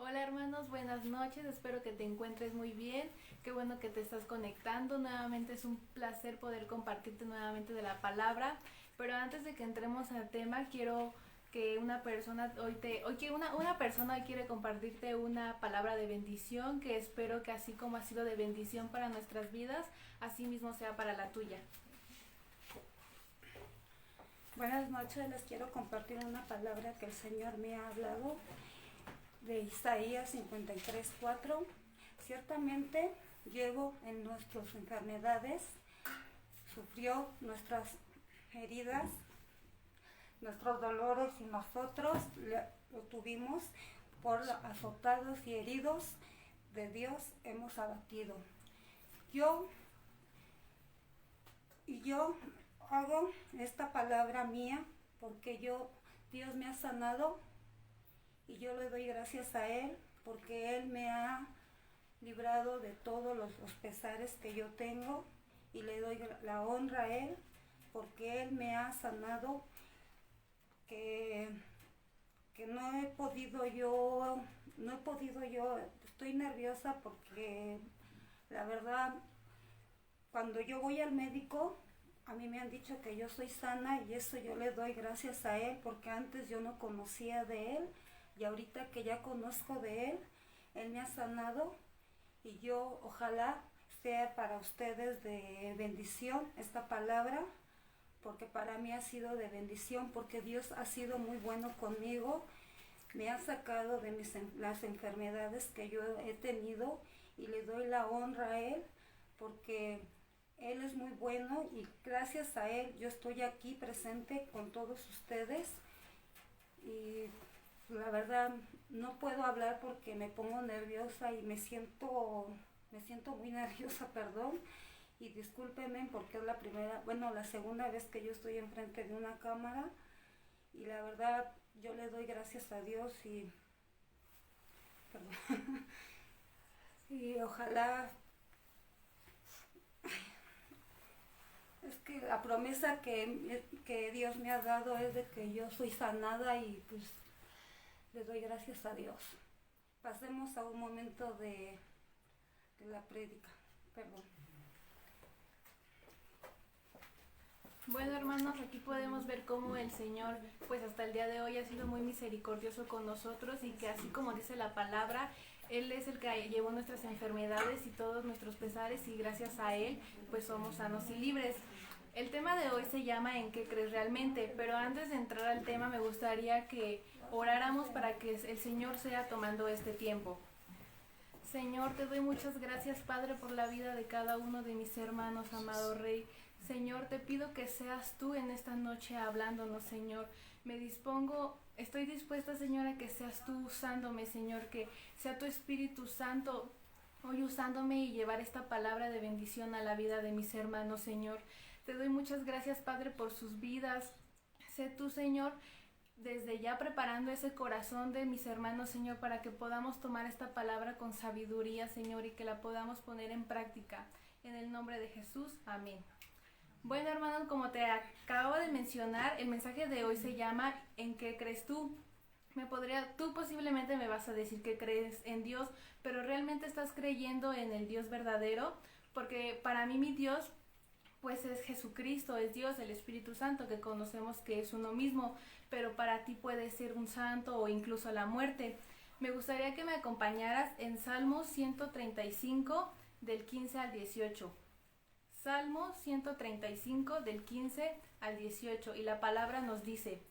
Hola hermanos, buenas noches, espero que te encuentres muy bien, qué bueno que te estás conectando, nuevamente es un placer poder compartirte nuevamente de la palabra, pero antes de que entremos al tema quiero que una persona una persona hoy quiere compartirte una palabra de bendición que espero que así como ha sido de bendición para nuestras vidas, así mismo sea para la tuya. Buenas noches, les quiero compartir una palabra que el Señor me ha hablado de Isaías 53:4. Ciertamente llevo en nuestras enfermedades, sufrió nuestras heridas, nuestros dolores y nosotros lo tuvimos por azotados y heridos de Dios hemos abatido. Yo hago esta palabra mía porque Dios me ha sanado y yo le doy gracias a Él porque Él me ha librado de todos los pesares que yo tengo y le doy la honra a Él porque Él me ha sanado, que no he podido yo, estoy nerviosa porque la verdad cuando yo voy al médico a mí me han dicho que yo soy sana y eso yo le doy gracias a Él porque antes yo no conocía de Él y ahorita que ya conozco de Él, Él me ha sanado y yo ojalá sea para ustedes de bendición esta palabra porque para mí ha sido de bendición porque Dios ha sido muy bueno conmigo, me ha sacado de las enfermedades que yo he tenido y le doy la honra a Él porque Él es muy bueno y gracias a Él yo estoy aquí presente con todos ustedes y la verdad no puedo hablar porque me pongo nerviosa y me siento muy nerviosa, perdón, y discúlpenme porque es la segunda vez que yo estoy enfrente de una cámara y la verdad yo le doy gracias a Dios y perdón, y ojalá. Es que la promesa que Dios me ha dado es de que yo soy sanada y pues le doy gracias a Dios. Pasemos a un momento de la prédica. Perdón. Bueno hermanos, aquí podemos ver cómo el Señor pues hasta el día de hoy ha sido muy misericordioso con nosotros y que así como dice la palabra, Él es el que llevó nuestras enfermedades y todos nuestros pesares y gracias a Él pues somos sanos y libres. El tema de hoy se llama ¿En qué crees realmente? Pero antes de entrar al tema me gustaría que oráramos para que el Señor sea tomando este tiempo. Señor, te doy muchas gracias, Padre, por la vida de cada uno de mis hermanos, amado Rey. Señor, te pido que seas tú en esta noche hablándonos, Señor. Estoy dispuesta, Señor, a que seas tú usándome, Señor, que sea tu Espíritu Santo hoy usándome y llevar esta palabra de bendición a la vida de mis hermanos, Señor. Te doy muchas gracias, Padre, por sus vidas. Sé tú, Señor, desde ya preparando ese corazón de mis hermanos, Señor, para que podamos tomar esta palabra con sabiduría, Señor, y que la podamos poner en práctica. En el nombre de Jesús, amén. Bueno, hermanos, como te acabo de mencionar, el mensaje de hoy se llama ¿En qué crees tú? Tú posiblemente me vas a decir que crees en Dios, pero realmente estás creyendo en el Dios verdadero, porque para mí mi Dios pues es Jesucristo, es Dios, el Espíritu Santo, que conocemos que es uno mismo, pero para ti puede ser un santo o incluso la muerte. Me gustaría que me acompañaras en Salmo 135 del 15 al 18. Salmo 135 del 15 al 18 y la palabra nos dice: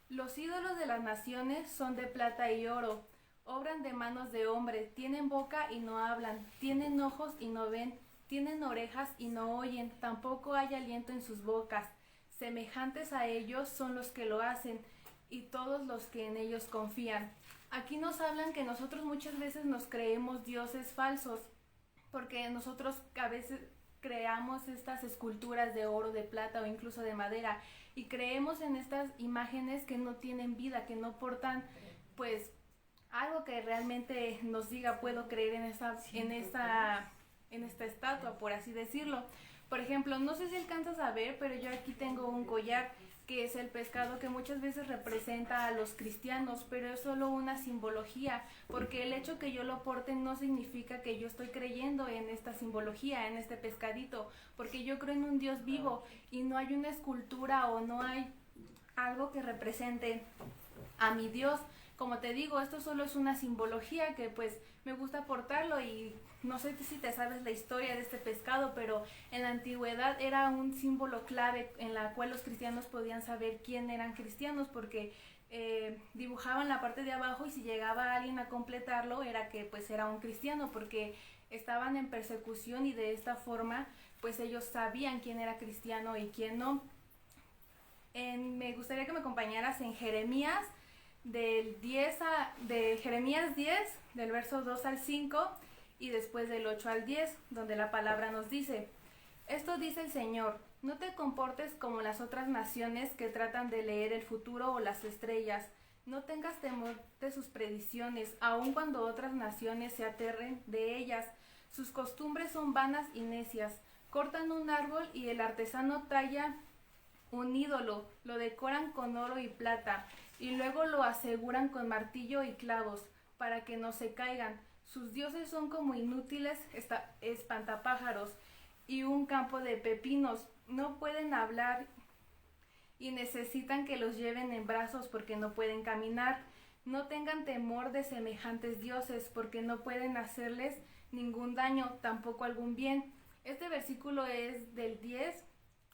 Los ídolos de las naciones son de plata y oro, obran de manos de hombre, tienen boca y no hablan, tienen ojos y no ven, tienen orejas y no oyen, tampoco hay aliento en sus bocas. Semejantes a ellos son los que lo hacen y todos los que en ellos confían. Aquí nos hablan que nosotros muchas veces nos creemos dioses falsos, porque nosotros a veces creamos estas esculturas de oro, de plata o incluso de madera y creemos en estas imágenes que no tienen vida, que no portan pues algo que realmente nos diga puedo creer en esta estatua, por así decirlo. Por ejemplo, no sé si alcanzas a ver, pero yo aquí tengo un collar. que es el pescado, que muchas veces representa a los cristianos, pero es solo una simbología, porque el hecho que yo lo porte no significa que yo estoy creyendo en esta simbología, en este pescadito, porque yo creo en un Dios vivo y no hay una escultura o no hay algo que represente a mi Dios. Como te digo, esto solo es una simbología que pues me gusta portarlo, y no sé si te sabes la historia de este pescado, pero en la antigüedad era un símbolo clave en la cual los cristianos podían saber quién eran cristianos, porque dibujaban la parte de abajo y si llegaba alguien a completarlo era que pues era un cristiano, porque estaban en persecución y de esta forma pues ellos sabían quién era cristiano y quién no. Me gustaría que me acompañaras en Jeremías de Jeremías 10, del verso 2 al 5 y después del 8 al 10, donde la palabra nos dice: esto dice el Señor, no te comportes como las otras naciones que tratan de leer el futuro o las estrellas. No tengas temor de sus predicciones, aun cuando otras naciones se aterren de ellas. Sus costumbres son vanas y necias. Cortan un árbol y el artesano talla un ídolo, lo decoran con oro y plata, y luego lo aseguran con martillo y clavos, para que no se caigan. Sus dioses son como inútiles espantapájaros y un campo de pepinos. No pueden hablar y necesitan que los lleven en brazos porque no pueden caminar. No tengan temor de semejantes dioses, porque no pueden hacerles ningún daño, tampoco algún bien. Este versículo es del 10,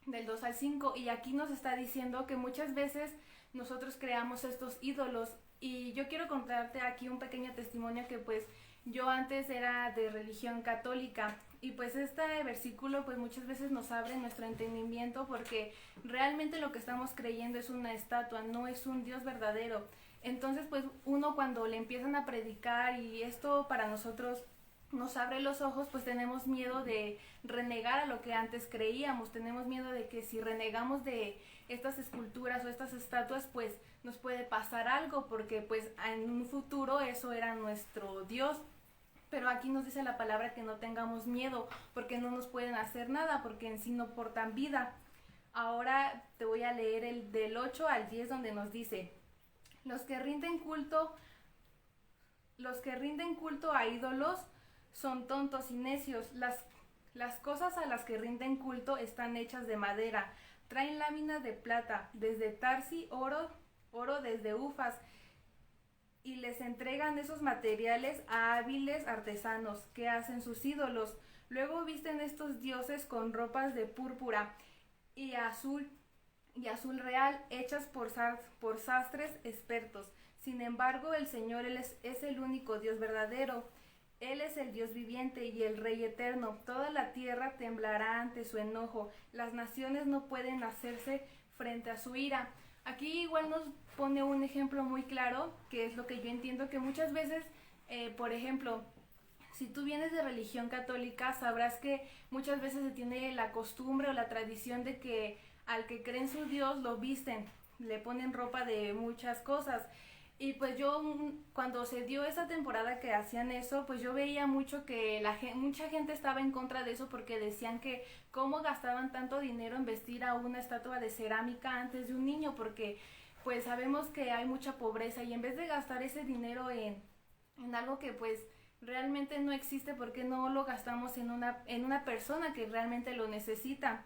del 2 al 5, y aquí nos está diciendo que muchas veces nosotros creamos estos ídolos. Y yo quiero contarte aquí un pequeño testimonio, que pues yo antes era de religión católica, y pues este versículo pues muchas veces nos abre nuestro entendimiento, porque realmente lo que estamos creyendo es una estatua, no es un Dios verdadero. Entonces pues uno, cuando le empiezan a predicar y esto para nosotros nos abre los ojos, pues tenemos miedo de renegar a lo que antes creíamos, tenemos miedo de que si renegamos de estas esculturas o estas estatuas, pues nos puede pasar algo, porque pues en un futuro eso era nuestro Dios. Pero aquí nos dice la palabra que no tengamos miedo, porque no nos pueden hacer nada, porque en sí no portan vida. Ahora te voy a leer el del 8 al 10, donde nos dice: los que rinden culto a ídolos son tontos y necios. Las cosas a las que rinden culto están hechas de madera, traen láminas de plata, desde Tarsi, oro desde Ufas, y les entregan esos materiales a hábiles artesanos que hacen sus ídolos. Luego visten estos dioses con ropas de púrpura y azul real, hechas por sastres expertos. Sin embargo, el Señor es el único Dios verdadero. Él es el Dios viviente y el Rey eterno. Toda la tierra temblará ante su enojo. Las naciones no pueden hacerse frente a su ira. Aquí igual nos pone un ejemplo muy claro, que es lo que yo entiendo, que muchas veces, por ejemplo, si tú vienes de religión católica, sabrás que muchas veces se tiene la costumbre o la tradición de que al que cree en su Dios lo visten, le ponen ropa de muchas cosas. Y pues yo, cuando se dio esa temporada que hacían eso, pues yo veía mucho que mucha gente estaba en contra de eso, porque decían que cómo gastaban tanto dinero en vestir a una estatua de cerámica antes de un niño, porque pues sabemos que hay mucha pobreza, y en vez de gastar ese dinero en algo que pues realmente no existe, ¿por qué no lo gastamos en una persona que realmente lo necesita?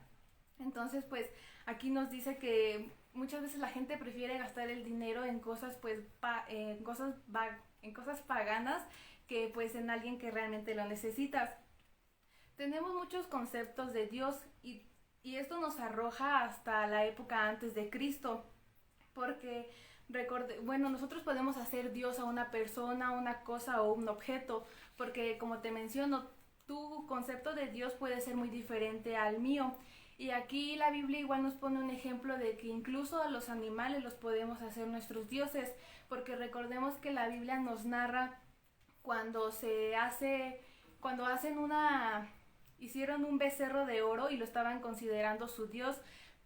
Entonces pues aquí nos dice que muchas veces la gente prefiere gastar el dinero en cosas pues en cosas paganas, que pues en alguien que realmente lo necesita. Tenemos muchos conceptos de Dios, y esto nos arroja hasta la época antes de Cristo, porque nosotros podemos hacer Dios a una persona, una cosa o un objeto, porque como te menciono, tu concepto de Dios puede ser muy diferente al mío. Y aquí la Biblia igual nos pone un ejemplo de que incluso a los animales los podemos hacer nuestros dioses, porque recordemos que la Biblia nos narra cuando hicieron un becerro de oro y lo estaban considerando su dios.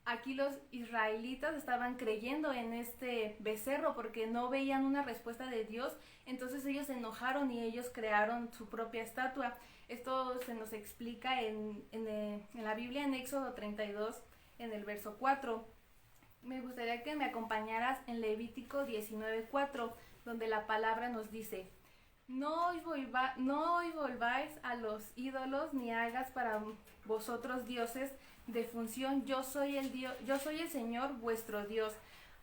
Aquí los israelitas estaban creyendo en este becerro porque no veían una respuesta de Dios, entonces ellos se enojaron y ellos crearon su propia estatua. Esto se nos explica en la Biblia, en Éxodo 32, en el verso 4. Me gustaría que me acompañaras en Levítico 19:4, donde la palabra nos dice: no os volváis a los ídolos, ni hagas para vosotros dioses de función. Yo soy el Señor vuestro Dios.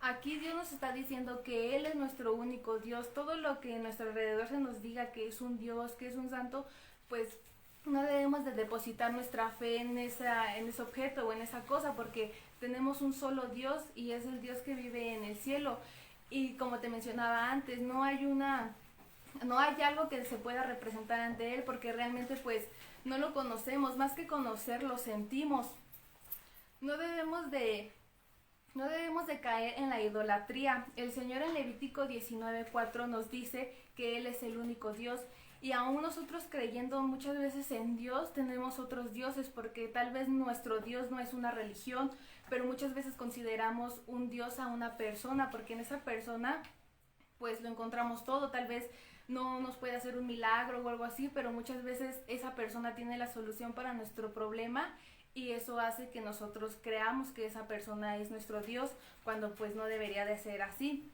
Aquí Dios nos está diciendo que Él es nuestro único Dios. Todo lo que en nuestro alrededor se nos diga que es un Dios, que es un santo, pues no debemos de depositar nuestra fe en ese objeto o en esa cosa, porque tenemos un solo Dios y es el Dios que vive en el cielo. Y como te mencionaba antes, no hay algo que se pueda representar ante Él, porque realmente pues no lo conocemos. Más que conocer, lo sentimos. No debemos de caer en la idolatría. El Señor en Levítico 19:4 nos dice que Él es el único Dios. Y aún nosotros, creyendo muchas veces en Dios, tenemos otros dioses, porque tal vez nuestro Dios no es una religión, pero muchas veces consideramos un Dios a una persona, porque en esa persona pues lo encontramos todo. Tal vez no nos puede hacer un milagro o algo así, pero muchas veces esa persona tiene la solución para nuestro problema, y eso hace que nosotros creamos que esa persona es nuestro Dios, cuando pues no debería de ser así.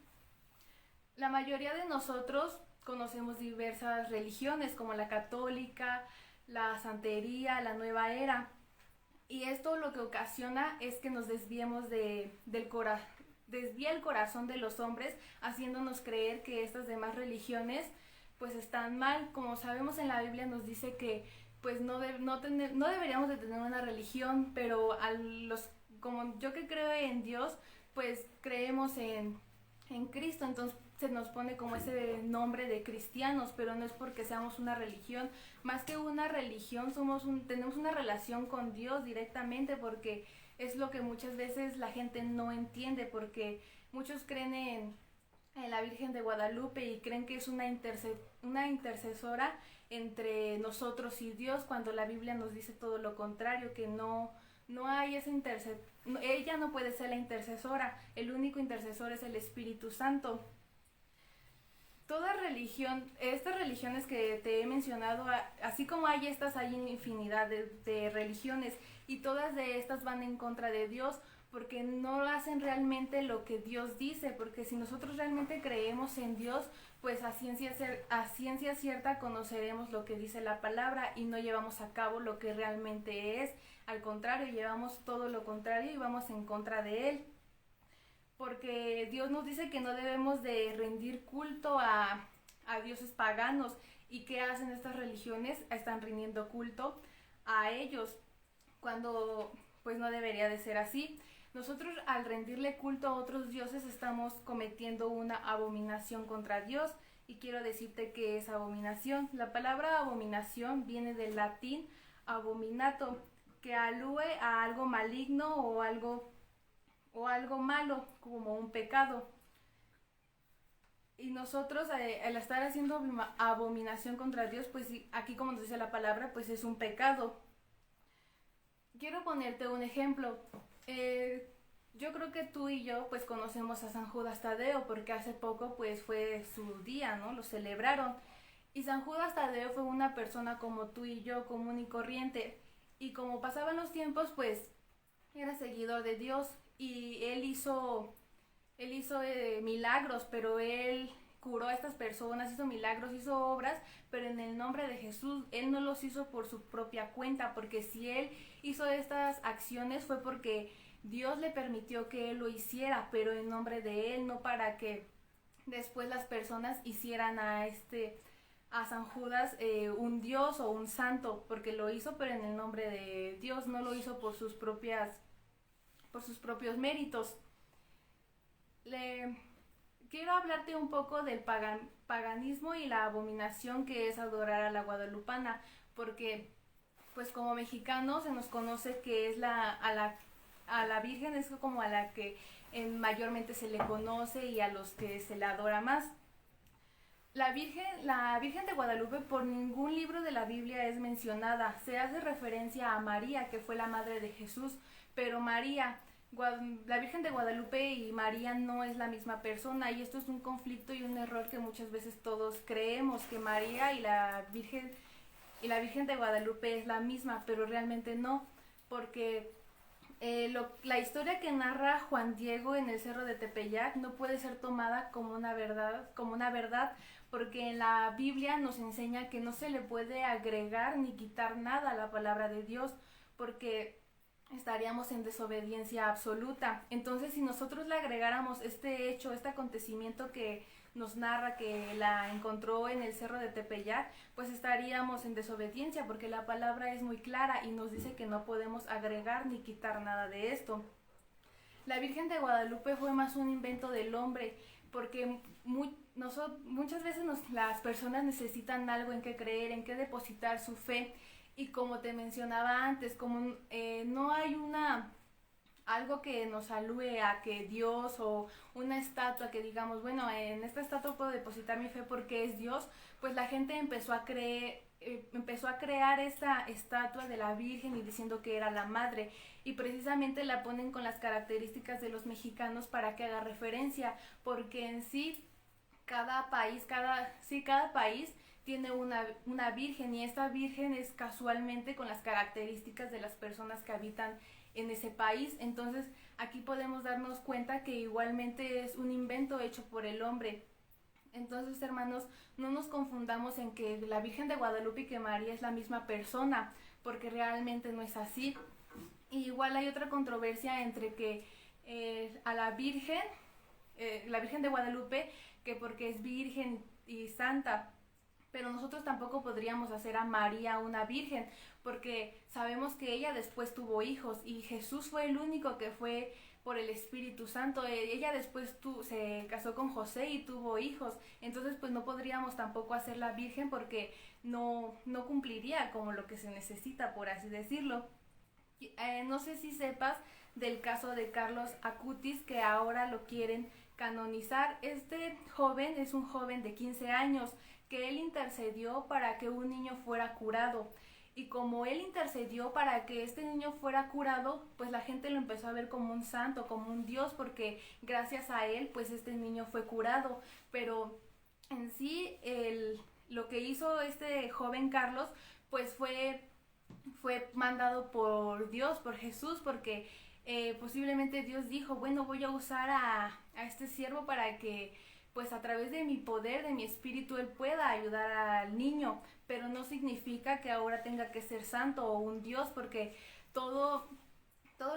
La mayoría de nosotros conocemos diversas religiones, como la católica, la santería, la nueva era, y esto lo que ocasiona es que nos desviemos desvía el corazón de los hombres, haciéndonos creer que estas demás religiones pues están mal. Como sabemos, en la Biblia nos dice que pues no deberíamos de tener una religión, pero como yo que creo en Dios, pues creemos en Cristo, entonces se nos pone como ese nombre de cristianos, pero no es porque seamos una religión. Más que una religión, tenemos una relación con Dios directamente, porque es lo que muchas veces la gente no entiende, porque muchos creen en la Virgen de Guadalupe y creen que es una intercesora entre nosotros y Dios, cuando la Biblia nos dice todo lo contrario, que no hay esa ella no puede ser la intercesora. El único intercesor es el Espíritu Santo. Toda religión, estas religiones que te he mencionado, así como hay estas, hay infinidad de religiones, y todas de estas van en contra de Dios, porque no hacen realmente lo que Dios dice. Porque si nosotros realmente creemos en Dios, pues a ciencia cierta conoceremos lo que dice la palabra, y no llevamos a cabo lo que realmente es. Al contrario, llevamos todo lo contrario y vamos en contra de Él. Porque Dios nos dice que no debemos de rendir culto a dioses paganos. ¿Y qué hacen estas religiones? Están rindiendo culto a ellos, cuando pues no debería de ser así. Nosotros, al rendirle culto a otros dioses, estamos cometiendo una abominación contra Dios. Y quiero decirte que es abominación. La palabra abominación viene del latín abominato, que alude a algo maligno o algo malo, como un pecado. Y nosotros, al estar haciendo abominación contra Dios, pues aquí, como nos dice la palabra, pues es un pecado. Quiero ponerte un ejemplo. Yo creo que tú y yo pues conocemos a San Judas Tadeo, porque hace poco pues fue su día, ¿no? Lo celebraron. Y San Judas Tadeo fue una persona como tú y yo, común y corriente. Y como pasaban los tiempos, pues era seguidor de Dios, y él hizo milagros, pero él curó a estas personas, hizo milagros, hizo obras, pero en el nombre de Jesús. Él no los hizo por su propia cuenta, porque si él hizo estas acciones fue porque Dios le permitió que él lo hiciera, pero en nombre de él, no para que después las personas hicieran a San Judas un dios o un santo, porque lo hizo pero en el nombre de Dios, no lo hizo por sus propios méritos. Quiero hablarte un poco del paganismo y la abominación que es adorar a la guadalupana, porque pues como mexicanos se nos conoce que es a la Virgen, es como a la que mayormente se le conoce y a los que se le adora más. La Virgen de Guadalupe por ningún libro de la Biblia es mencionada. Se hace referencia a María, que fue la madre de Jesús, pero la Virgen de Guadalupe y María no es la misma persona, y esto es un conflicto y un error que muchas veces todos creemos, que María y la Virgen de Guadalupe es la misma, pero realmente no, porque la historia que narra Juan Diego en el Cerro de Tepeyac no puede ser tomada como una verdad, porque en la Biblia nos enseña que no se le puede agregar ni quitar nada a la palabra de Dios, porque estaríamos en desobediencia absoluta. Entonces, si nosotros le agregáramos este hecho, este acontecimiento que nos narra que la encontró en el Cerro de Tepeyac, pues estaríamos en desobediencia, porque la palabra es muy clara y nos dice que no podemos agregar ni quitar nada de esto. La Virgen de Guadalupe fue más un invento del hombre, porque muchas veces las personas necesitan algo en que creer, en que depositar su fe, y como te mencionaba antes, como no hay algo que nos alúe a que Dios, o una estatua que digamos, bueno, en esta estatua puedo depositar mi fe porque es Dios, pues la gente empezó a crear esta estatua de la Virgen y diciendo que era la madre, y precisamente la ponen con las características de los mexicanos para que haga referencia, porque en sí cada país tiene una virgen, y esta virgen es casualmente con las características de las personas que habitan en ese país. Entonces aquí podemos darnos cuenta que igualmente es un invento hecho por el hombre. Entonces, hermanos, no nos confundamos en que la Virgen de Guadalupe y que María es la misma persona, porque realmente no es así. Y igual hay otra controversia entre que a la Virgen de Guadalupe, que porque es virgen y santa, pero nosotros tampoco podríamos hacer a María una virgen, porque sabemos que ella después tuvo hijos, y Jesús fue el único que fue por el Espíritu Santo. Ella después se casó con José y tuvo hijos, entonces pues no podríamos tampoco hacerla virgen, porque no cumpliría como lo que se necesita, por así decirlo. No sé si sepas del caso de Carlos Acutis, que ahora lo quieren canonizar. Este joven es un joven de 15 años, que él intercedió para que un niño fuera curado. Y como él intercedió para que este niño fuera curado, pues la gente lo empezó a ver como un santo, como un dios, porque gracias a él, pues este niño fue curado. Pero en sí, lo que hizo este joven Carlos, pues fue mandado por Dios, por Jesús, porque posiblemente Dios dijo, bueno, voy a usar a este siervo para que pues a través de mi poder, de mi espíritu, él pueda ayudar al niño, pero no significa que ahora tenga que ser santo o un Dios, porque todo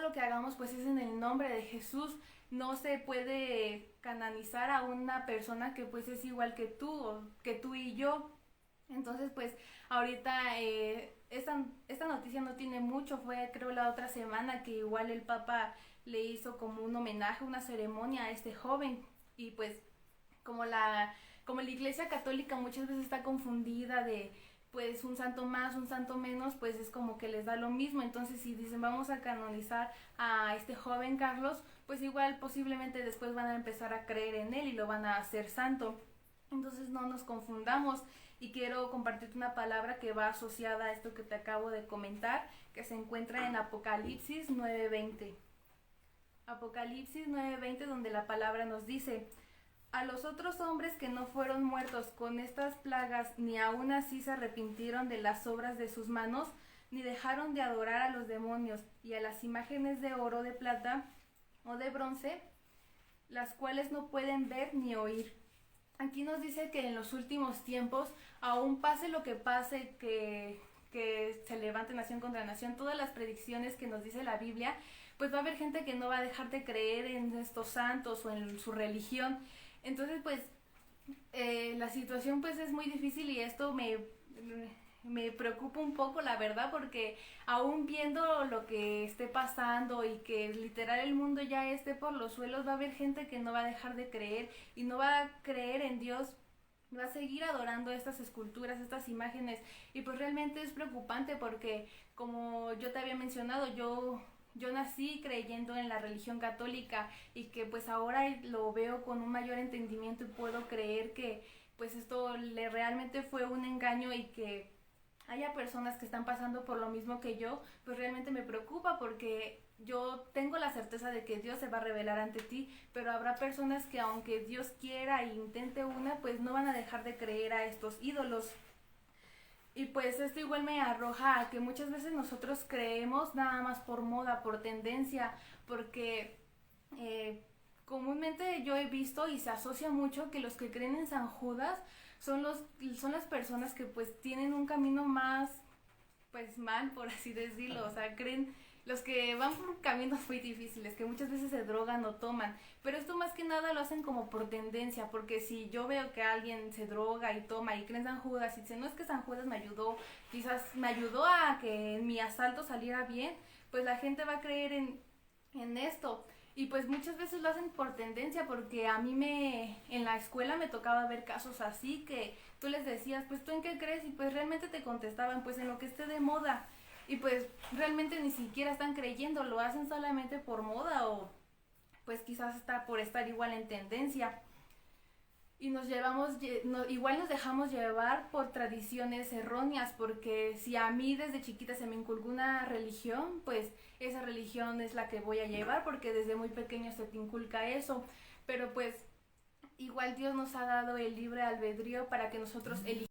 lo que hagamos pues es en el nombre de Jesús. No se puede canonizar a una persona que pues es igual que tú, o que tú y yo. Entonces pues ahorita esta noticia no tiene mucho, fue creo la otra semana que igual el Papa le hizo como un homenaje, una ceremonia a este joven. Y pues como la Iglesia Católica muchas veces está confundida de pues un santo más, un santo menos, pues es como que les da lo mismo. Entonces si dicen vamos a canonizar a este joven Carlos, pues igual posiblemente después van a empezar a creer en él y lo van a hacer santo. Entonces no nos confundamos, y quiero compartirte una palabra que va asociada a esto que te acabo de comentar, que se encuentra en Apocalipsis 9:20. Apocalipsis 9:20, donde la palabra nos dice: a los otros hombres que no fueron muertos con estas plagas, ni aun así se arrepintieron de las obras de sus manos, ni dejaron de adorar a los demonios y a las imágenes de oro, de plata o de bronce, las cuales no pueden ver ni oír. Aquí nos dice que en los últimos tiempos, aún pase lo que pase, que se levante nación contra nación, todas las predicciones que nos dice la Biblia, pues va a haber gente que no va a dejar de creer en estos santos o en su religión. Entonces pues la situación pues es muy difícil, y esto me preocupa un poco, la verdad, porque aún viendo lo que esté pasando y que literal el mundo ya esté por los suelos, va a haber gente que no va a dejar de creer y no va a creer en Dios, va a seguir adorando estas esculturas, estas imágenes. Y pues realmente es preocupante, porque como yo te había mencionado, yo nací creyendo en la religión católica, y que pues ahora lo veo con un mayor entendimiento y puedo creer que pues esto realmente fue un engaño, y que haya personas que están pasando por lo mismo que yo, pues realmente me preocupa, porque yo tengo la certeza de que Dios se va a revelar ante ti, pero habrá personas que aunque Dios quiera e intente pues no van a dejar de creer a estos ídolos. Y pues esto igual me arroja a que muchas veces nosotros creemos nada más por moda, por tendencia, porque comúnmente yo he visto y se asocia mucho que los que creen en San Judas son las personas que pues tienen un camino más pues mal, por así decirlo, o sea, creen los que van por caminos muy difíciles, que muchas veces se drogan o toman, pero esto más que nada lo hacen como por tendencia, porque si yo veo que alguien se droga y toma y cree en San Judas y dice, no es que San Judas me ayudó, quizás me ayudó a que mi asalto saliera bien, pues la gente va a creer en esto. Y pues muchas veces lo hacen por tendencia, porque a mí en la escuela me tocaba ver casos así que tú les decías, pues tú en qué crees, y pues realmente te contestaban, pues en lo que esté de moda, y pues realmente ni siquiera están creyendo, lo hacen solamente por moda o pues quizás está por estar igual en tendencia. Y igual nos dejamos llevar por tradiciones erróneas, porque si a mí desde chiquita se me inculcó una religión, pues esa religión es la que voy a llevar, porque desde muy pequeño se te inculca eso, pero pues igual Dios nos ha dado el libre albedrío para que nosotros elijamos